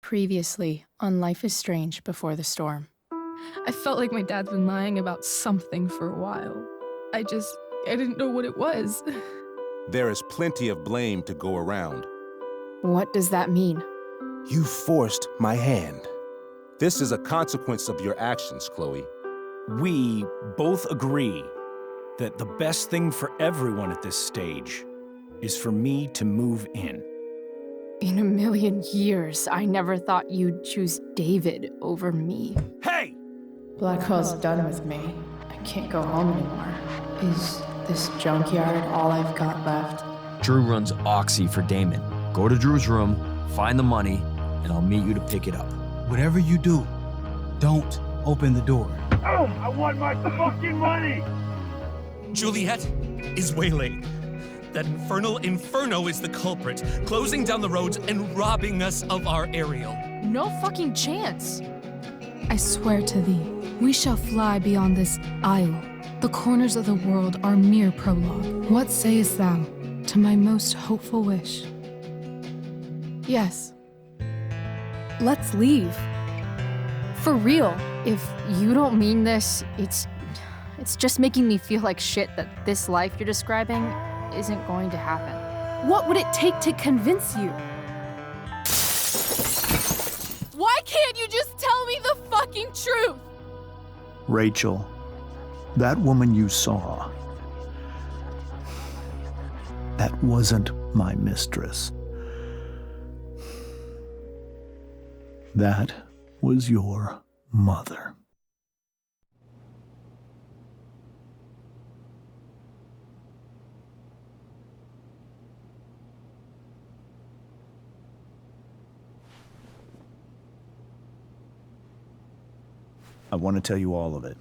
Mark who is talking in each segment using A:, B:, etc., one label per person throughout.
A: Previously on Life is Strange Before the Storm. I felt like my dad's been lying about something for a while. I didn't know what it was.
B: There is plenty of blame to go around.
A: What does that mean?
B: You forced my hand. This is a consequence of your actions, Chloe.
C: We both agree that the best thing for everyone at this stage is for me to move in.
A: In a million years, I never thought you'd choose David over me.
C: Hey!
A: Blackwell's done with me. I can't go home anymore. Is this junkyard all I've got left?
D: Drew runs Oxy for Damon. Go to Drew's room, find the money, and I'll meet you to pick it up.
E: Whatever you do, don't open the door.
F: Oh, I want my fucking money!
G: Juliet is waylaid. That infernal Inferno is the culprit, closing down the roads and robbing us of our aerial.
A: No fucking chance.
H: I swear to thee, we shall fly beyond this isle. The corners of the world are mere prologue. What sayest thou to my most hopeful wish?
A: Yes. Let's leave. For real. If you don't mean this, it's just making me feel like shit that this life you're describing isn't going to happen. What would it take to convince you? Why can't you just tell me the fucking truth?
I: Rachel, that woman you saw, that wasn't my mistress. That was your mother. I want to tell you all of it.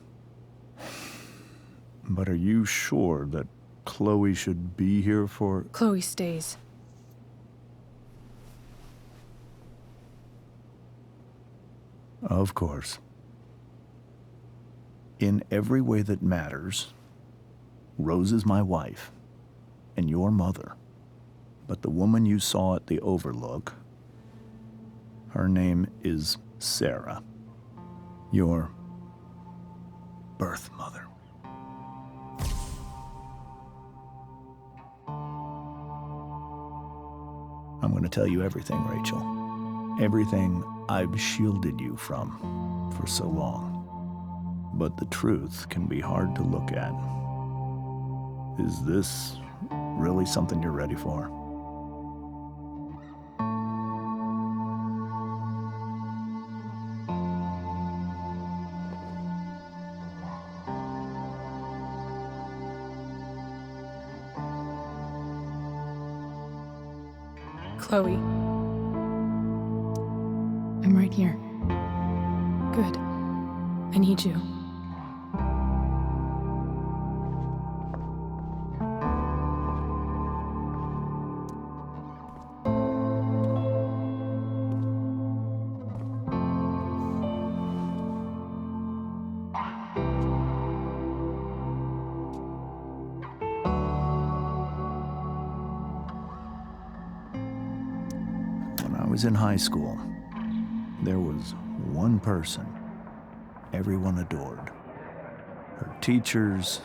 I: But are you sure that Chloe should be here for...
H: Chloe stays.
I: Of course. In every way that matters, Rose is my wife and your mother. But the woman you saw at the Overlook, her name is Sarah, your birth mother. I'm going to tell you everything, Rachel. Everything I've shielded you from for so long. But the truth can be hard to look at. Is this really something you're ready for?
H: Chloe. I'm right here. Good. I need you.
I: When I was in high school, there was one person everyone adored. Her teachers,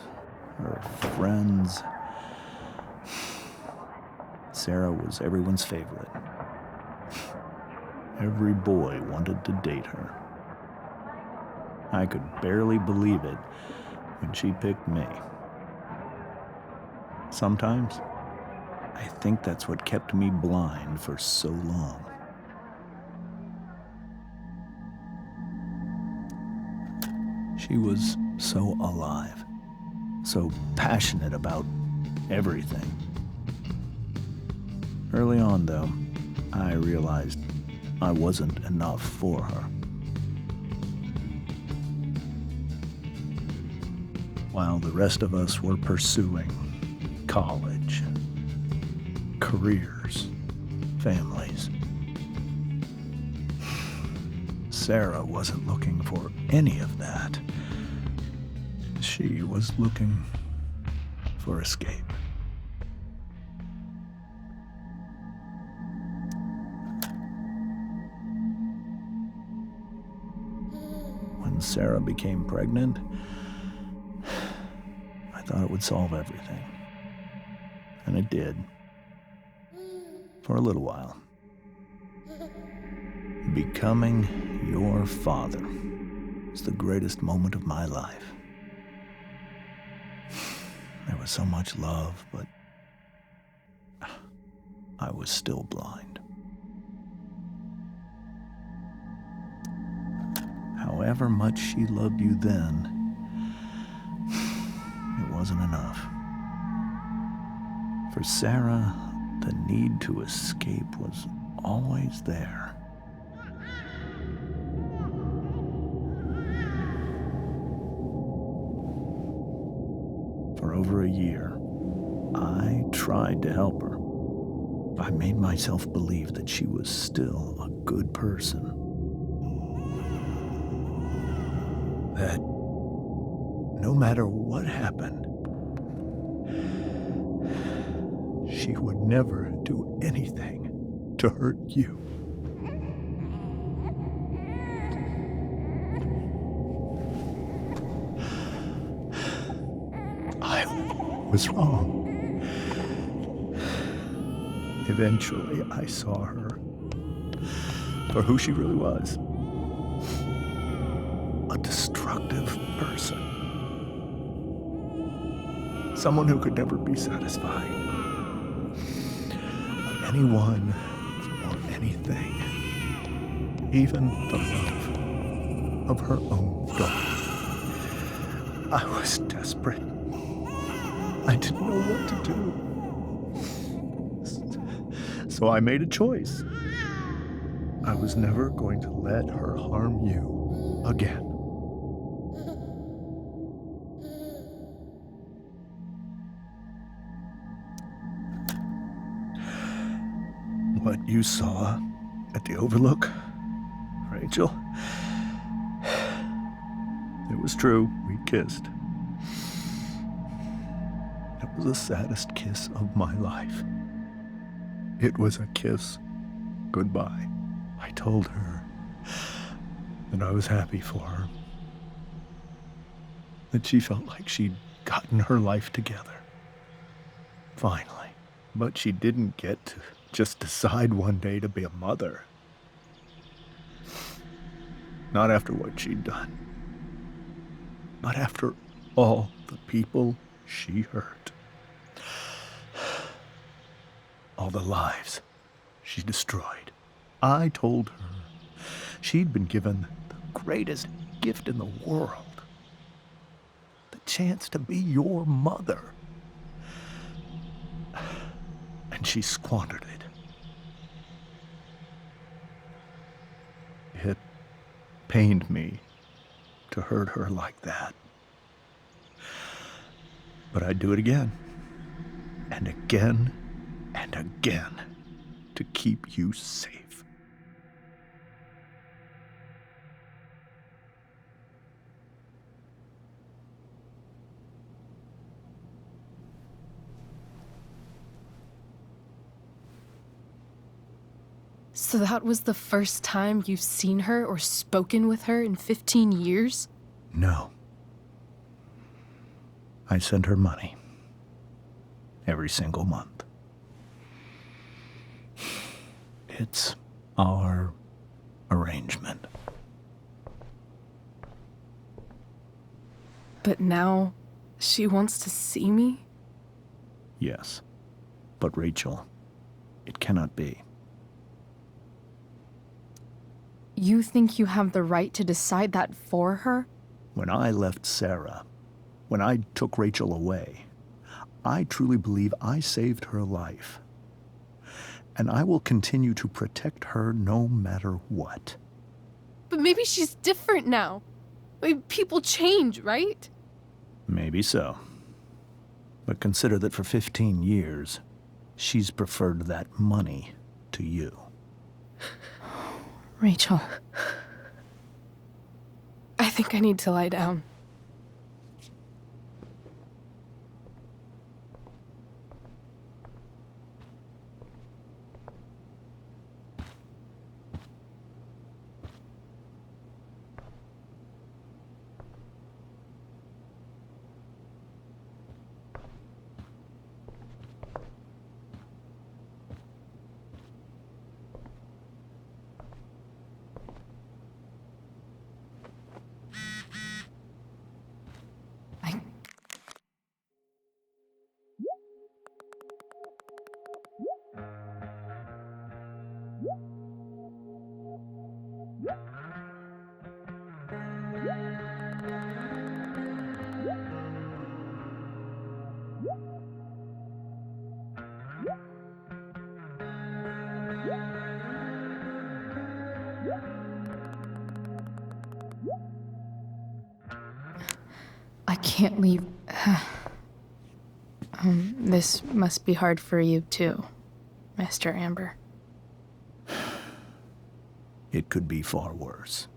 I: her friends. Sarah was everyone's favorite. Every boy wanted to date her. I could barely believe it when she picked me. Sometimes, I think that's what kept me blind for so long. She was so alive, so passionate about everything. Early on, though, I realized I wasn't enough for her. While the rest of us were pursuing college, careers, families, Sarah wasn't looking for any of that. She was looking for escape. when Sarah became pregnant, I thought it would solve everything. And it did. For a little while. Becoming your father was the greatest moment of my life. There was so much love, but I was still blind. However much she loved you then, it wasn't enough. For Sarah, the need to escape was always there. For over a year, I tried to help her. I made myself believe that she was still a good person. That no matter what happened, she would never do anything to hurt you. I was wrong. Eventually, I saw her for who she really was. A destructive person. Someone who could never be satisfied. Anyone or anything. Even the love of her own daughter. I was desperate. I didn't know what to do. So I made a choice. I was never going to let her harm you again. What you saw at the Overlook, Rachel, it was true. We kissed. It was the saddest kiss of my life. It was a kiss goodbye. I told her that I was happy for her. That she felt like she'd gotten her life together. Finally. But she didn't get to just decide one day to be a mother. Not after what she'd done. But after all the people she hurt. All the lives she destroyed. I told her she'd been given the greatest gift in the world. The chance to be your mother. And she squandered it. It pained me to hurt her like that. But I'd do it again. And again. And again, to keep you safe.
H: So that was the first time you've seen her or spoken with her in 15 years?
I: No. I sent her money. Every single month. It's our arrangement.
H: But now, she wants to see me?
I: Yes. But Rachel, it cannot be.
A: You think you have the right to decide that for her?
I: When I left Sarah, when I took Rachel away, I truly believe I saved her life. And I will continue to protect her no matter what.
H: But maybe she's different now. Maybe people change, right?
I: Maybe so. But consider that for 15 years, she's preferred that money to you.
H: Rachel. I think I need to lie down.
A: I can't leave. This must be hard for you too, Mr. Amber.
I: It could be far worse.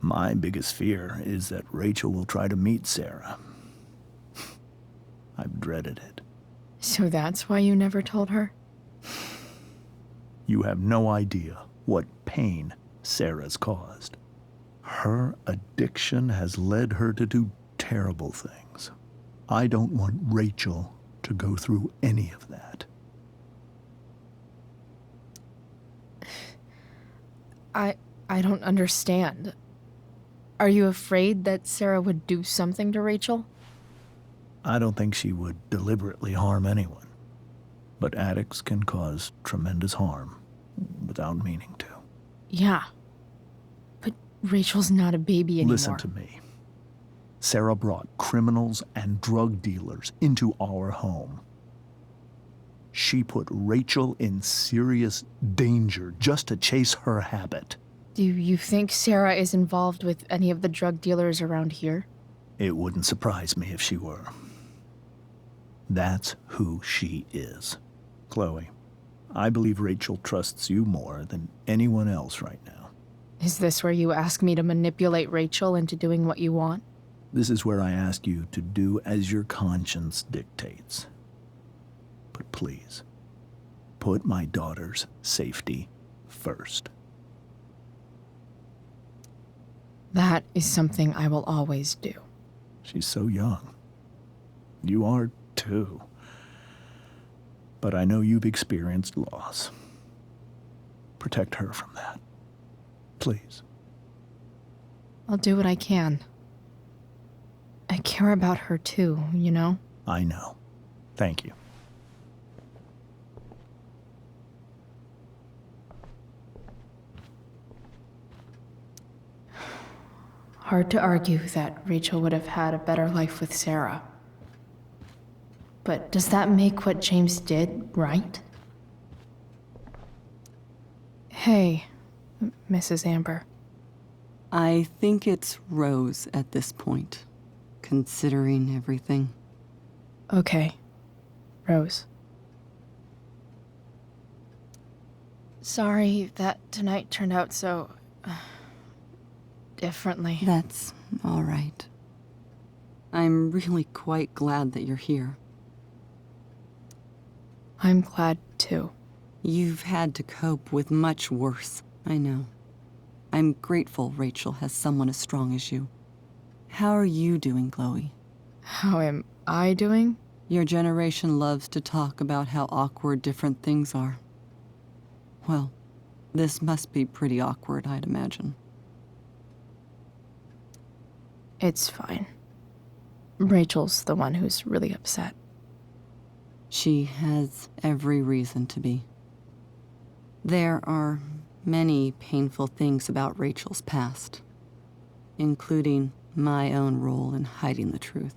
I: My biggest fear is that Rachel will try to meet Sarah. I've dreaded it.
A: So that's why you never told her?
I: You have no idea what pain Sarah's caused. Her addiction has led her to do terrible things. I don't want Rachel to go through any of that.
A: I don't understand. Are you afraid that Sarah would do something to Rachel?
I: I don't think she would deliberately harm anyone. But addicts can cause tremendous harm without meaning to.
A: Yeah. But Rachel's not a baby anymore.
I: Listen to me. Sarah brought criminals and drug dealers into our home. She put Rachel in serious danger just to chase her habit.
A: Do you think Sarah is involved with any of the drug dealers around here?
I: It wouldn't surprise me if she were. That's who she is. Chloe, I believe Rachel trusts you more than anyone else right now.
A: Is this where you ask me to manipulate Rachel into doing what you want?
I: This is where I ask you to do as your conscience dictates. But please, put my daughter's safety first.
A: That is something I will always do.
I: She's so young. You are too. But I know you've experienced loss. Protect her from that. Please.
A: I'll do what I can. I care about her too, you know?
I: I know. Thank you.
A: Hard to argue that Rachel would have had a better life with Sarah. But does that make what James did right? Hey, Mrs. Amber.
J: I think it's Rose at this point, considering everything.
A: Okay, Rose. Sorry that tonight turned out so differently.
J: That's all right. I'm really quite glad that you're here.
A: I'm glad too.
J: You've had to cope with much worse, I know. I'm grateful Rachel has someone as strong as you. How are you doing, Chloe?
A: How am I doing?
J: Your generation loves to talk about how awkward different things are. Well, this must be pretty awkward, I'd imagine.
A: It's fine. Rachel's the one who's really upset.
J: She has every reason to be. There are many painful things about Rachel's past, including my own role in hiding the truth.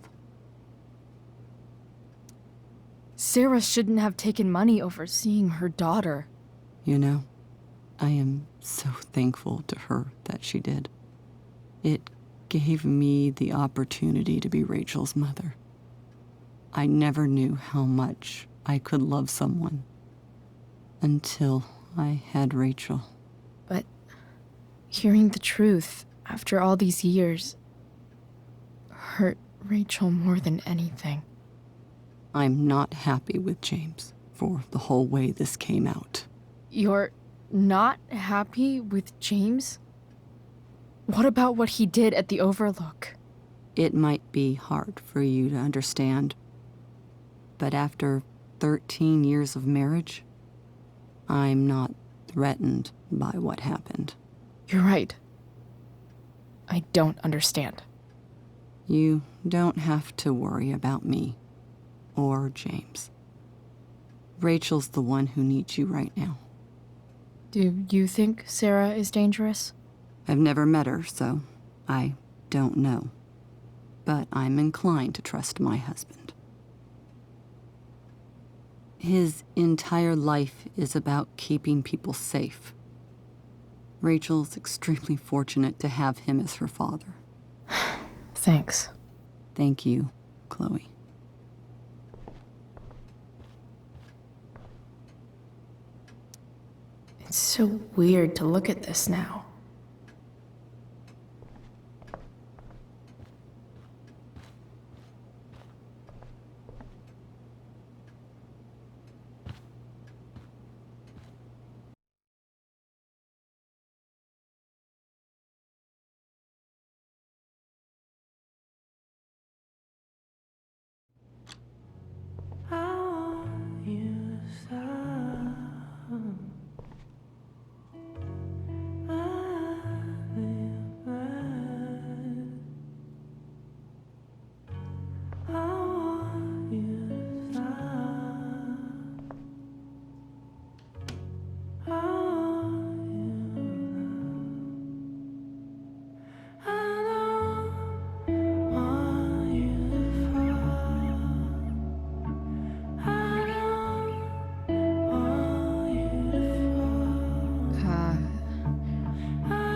A: Sarah shouldn't have taken money over seeing her daughter.
J: You know, I am so thankful to her that she did. It gave me the opportunity to be Rachel's mother. I never knew how much I could love someone until I had Rachel.
A: But hearing the truth after all these years hurt Rachel more than anything.
J: I'm not happy with James for the whole way this came out.
A: You're not happy with James? What about what he did at the Overlook?
J: It might be hard for you to understand, but after 13 years of marriage, I'm not threatened by what happened.
A: You're right. I don't understand.
J: You don't have to worry about me or James. Rachel's the one who needs you right now.
A: Do you think Sarah is dangerous?
J: I've never met her, so I don't know. But I'm inclined to trust my husband. His entire life is about keeping people safe. Rachel's extremely fortunate to have him as her father.
A: Thanks.
J: Thank you, Chloe.
A: It's so weird to look at this now.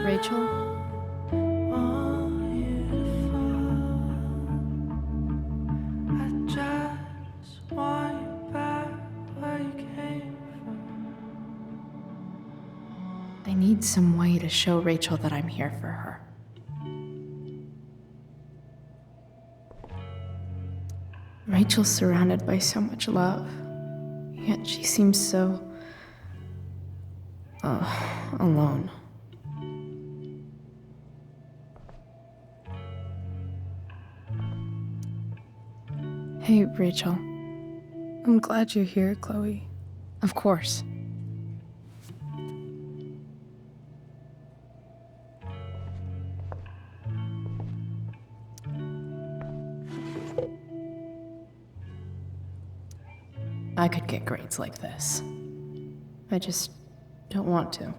A: Rachel? I need some way to show Rachel that I'm here for her. Rachel's surrounded by so much love, yet she seems so... alone. Hey, Rachel. I'm glad you're here, Chloe. Of course. I could get grades like this. I just don't want to.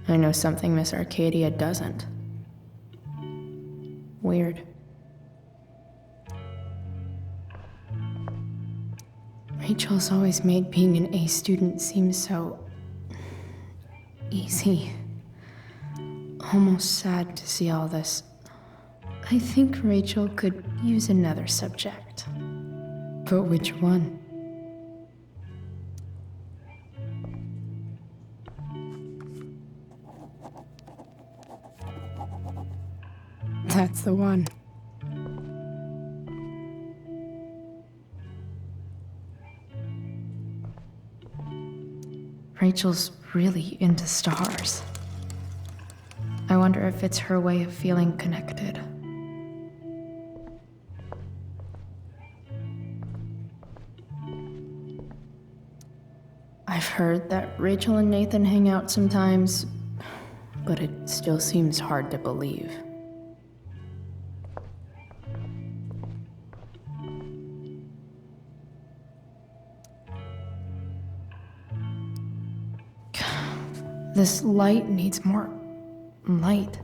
A: I know something Miss Arcadia doesn't. Weird. Rachel's always made being an A student seem so... easy. Almost sad to see all this. I think Rachel could use another subject. But which one? That's the one. Rachel's really into stars. I wonder if it's her way of feeling connected. I've heard that Rachel and Nathan hang out sometimes, but it still seems hard to believe. This light needs more light.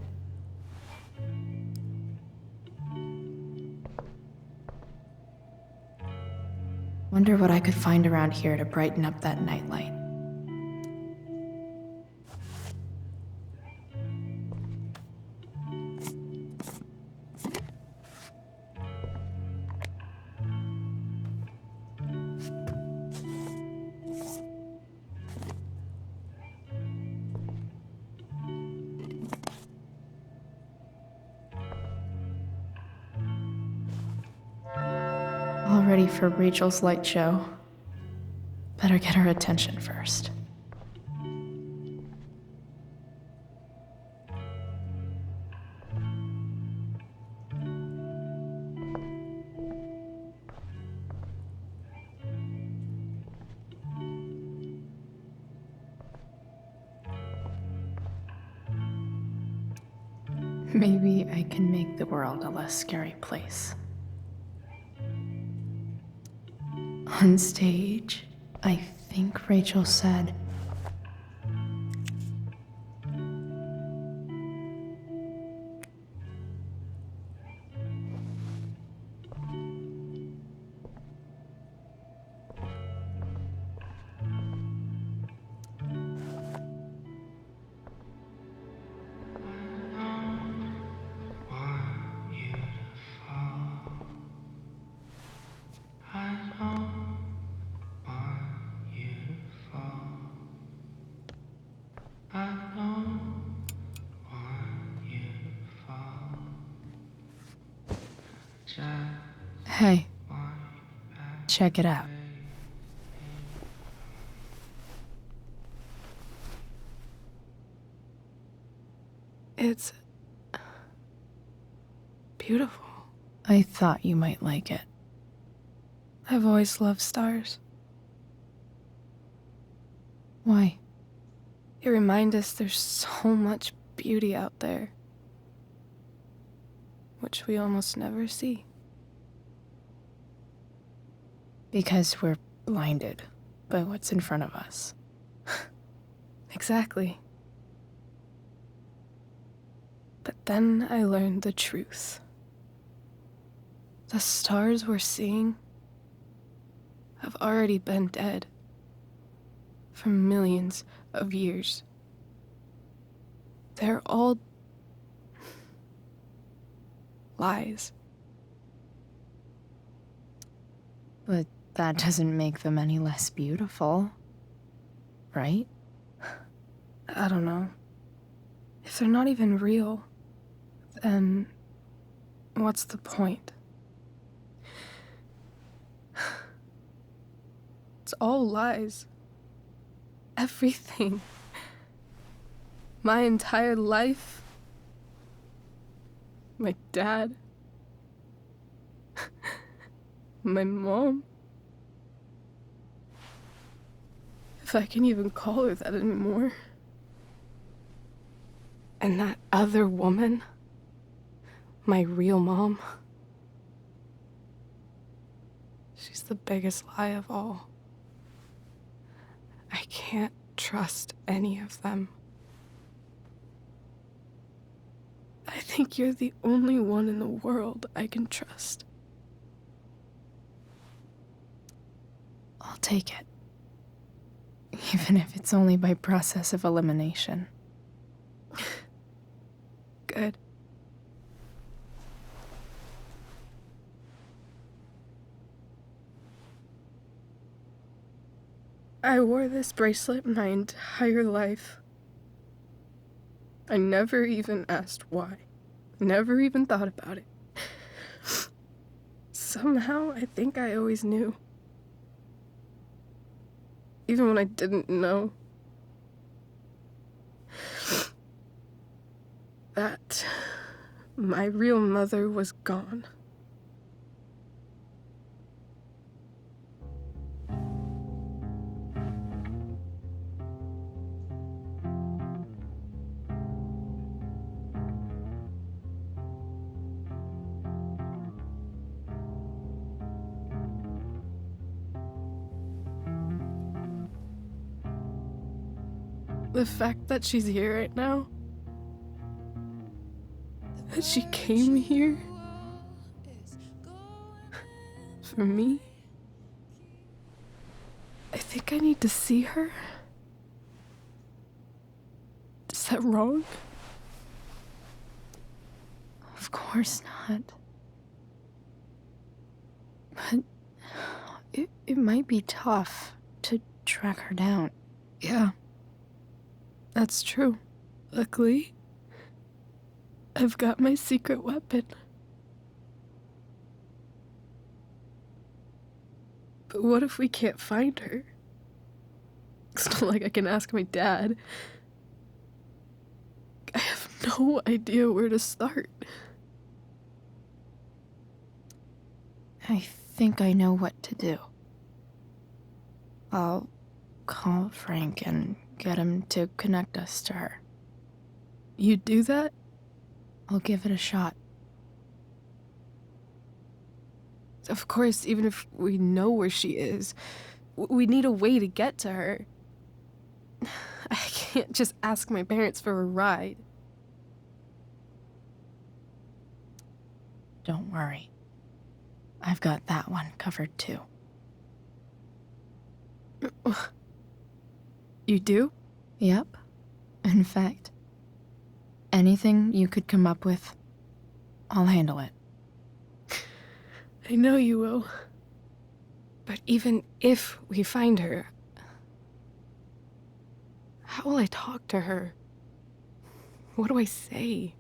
A: Wonder what I could find around here to brighten up that nightlight. All ready for Rachel's light show. Better get her attention first.
H: Maybe I can make the world a less scary place. On stage, I think Rachel said, "Hey, check it out." It's beautiful. I thought you might like it. I've always loved stars. Why? They remind us there's so much beauty out there, which we almost never see. Because we're blinded by what's in front of us. Exactly. But then I learned the truth. The stars we're seeing have already been dead for millions of years. They're all lies. But that doesn't make them any less beautiful, right? I don't know. If they're not even real, then what's the point? It's all lies. Everything. My entire life. My dad. My mom. If I can even call her that anymore. And that other woman. My real mom. She's the biggest lie of all. I can't trust any of them. I think you're the only one in the world I can trust. I'll take it. Even if it's only by process of elimination. Good. I wore this bracelet my entire life. I never even asked why. Never even thought about it. Somehow, I think I always knew. Even when I didn't know. That my real mother was gone. The fact that she's here right now, that she came here for me, I think I need to see her. Is that wrong? Of course not. But it might be tough to track her down. Yeah. That's true. Luckily, I've got my secret weapon. But what if we can't find her? It's not like I can ask my dad. I have no idea where to start. I think I know what to do. I'll call Frank and get him to connect us to her. You'd do that? I'll give it a shot. Of course, even if we know where she is, we need a way to get to her. I can't just ask my parents for a ride.
A: Don't worry. I've got that one covered too.
H: You do?
A: Yep. In fact, anything you could come up with, I'll handle it.
H: I know you will. But even if we find her, how will I talk to her? What do I say?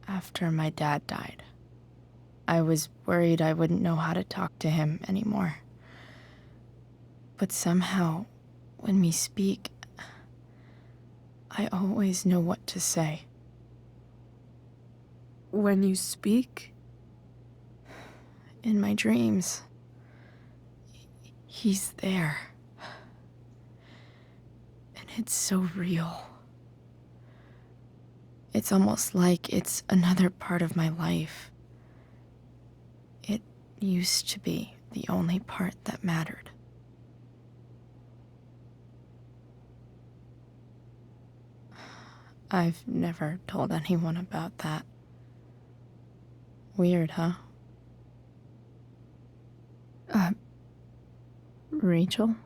A: After my dad died, I was worried I wouldn't know how to talk to him anymore. But somehow, when we speak, I always know what to say.
H: When you speak?
A: In my dreams, he's there. And it's so real. It's almost like it's another part of my life. It used to be the only part that mattered. I've never told anyone about that. Weird, huh? Rachel?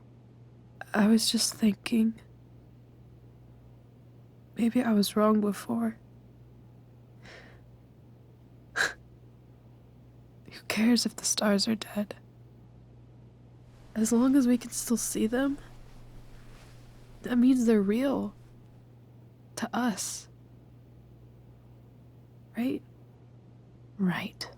H: I was just thinking. Maybe I was wrong before. Who cares if the stars are dead? As long as we can still see them, that means they're real. To us. Right?
A: Right.